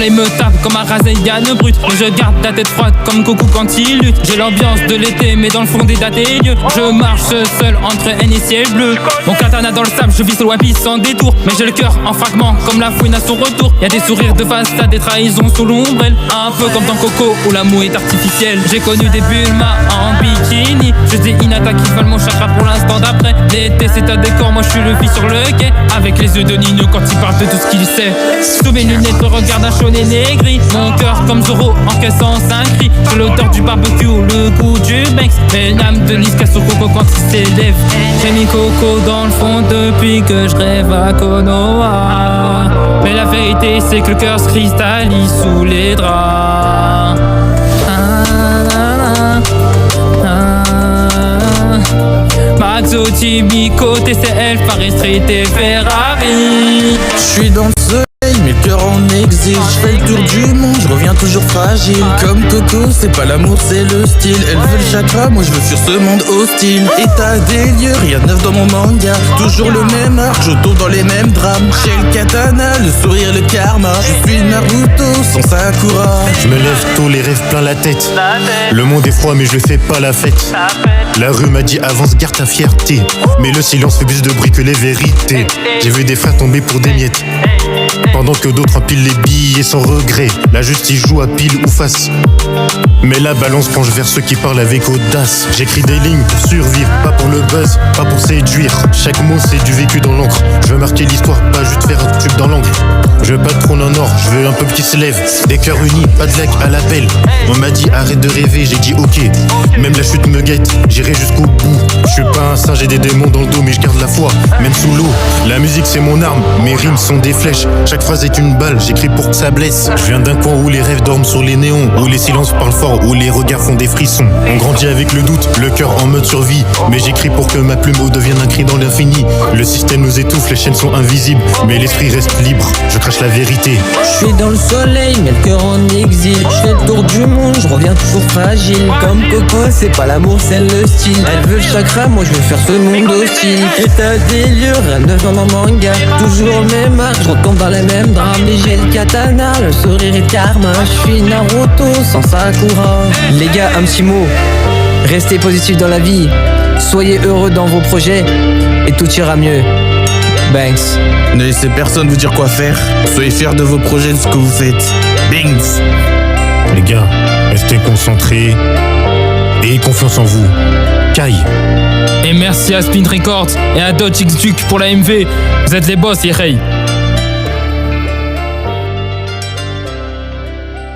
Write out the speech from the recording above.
soleil me tape comme un Rasengan brut. Mais je garde la tête froide comme Goku quand il lutte. J'ai l'ambiance de l'été mais dans le fond des dates et lieux. Je marche seul entre haine et ciel bleu. Mon katana dans le sable, je vise le wapi sans détour. Mais j'ai le cœur en fragments comme la fouine à son retour. Y'a des sourires de façade, des trahisons sous l'ombrelle. Un peu comme dans Coco où l'amour est artificiel. J'ai connu des Bulma en bikini. Je dis Hinata qui veulent mon chakra pour l'instant d'après. L'été c'est un décor, moi je suis le fils sur le quai. Avec les yeux de Nino quand il parle de tout ce qu'il sait. Sous mes lunettes, regarde un shonen aigri. Mon cœur comme Zoro encaissant 5 cris. J'ai l'odeur du barbecue, le goût du Banks. Et l'âme de Niska sur Coco quand il s'élève. J'ai mis Coco dans le fond depuis que je rêve à Konoha. Mais la vérité c'est que le cœur se cristallise sous les draps. Mazzotti, Miko, TCL, Paris Street et Ferrari. Je suis dans le soleil, mais le cœur en exil. Je fais le tour du monde, je reviens toujours fragile. Comme Coco, c'est pas l'amour, c'est le style. Elle veut le chakra, moi je veux fuir ce monde hostile. État des lieux, rien de neuf dans mon manga. Toujours le même arc, je tombe dans les mêmes drames. J'ai le katana, le sourire, le karma. Je suis Naruto, sans Sakura. Je me lève tôt, les rêves plein la tête. Le monde est froid, mais je fais pas la fête. La rue m'a dit avance, garde ta fierté. Mais le silence fait plus de bruit que les vérités. J'ai vu des frères tomber pour des miettes, pendant que d'autres empilent les billets sans regret. La justice joue à pile ou face, mais la balance penche vers ceux qui parlent avec audace. J'écris des lignes pour survivre, pas pour le buzz, pas pour séduire. Chaque mot c'est du vécu dans l'encre. Je veux marquer l'histoire, pas juste faire un tube dans l'angle. Je veux pas de trône en or, je veux un peuple qui se lève. Des cœurs unis, pas de lac à l'appel. On m'a dit arrête de rêver, j'ai dit ok. Même la chute me guette, j'irai jusqu'au bout. Je suis pas un singe, j'ai des démons dans le dos, mais je garde la foi, même sous l'eau. La musique c'est mon arme, mes rimes sont des flèches. Chaque phrase est une balle, j'écris pour que ça blesse. Je viens d'un coin où les rêves dorment sur les néons, où les silences parlent fort, où les regards font des frissons. On grandit avec le doute, le cœur en mode survie. Mais j'écris pour que ma plume devienne un cri dans l'infini. Le système nous étouffe, les chaînes sont invisibles, mais l'esprit reste libre, je crache la vérité. Je suis dans le soleil, mais le cœur en exil. Je fais le tour du monde, je reviens toujours fragile. Comme Coco, c'est pas l'amour, c'est le style. Elle veut le chakra, moi je veux faire ce monde hostile. État des lieux, rien de neuf dans mon manga. Toujours le même arc, je retombe dans les mêmes drames. Mais j'ai le katana, le sourire et le karma. Je suis Naruto sans Sakura. Les gars, un petit mot. Restez positifs dans la vie. Soyez heureux dans vos projets et tout ira mieux. Banks. Ne laissez personne vous dire quoi faire. Soyez fiers de vos projets, de ce que vous faites. Banks. Les gars, restez concentrés et confiance en vous. Kai. Et merci à Spin Records et à Dodge X Duke pour la MV. Vous êtes les boss, Yerei.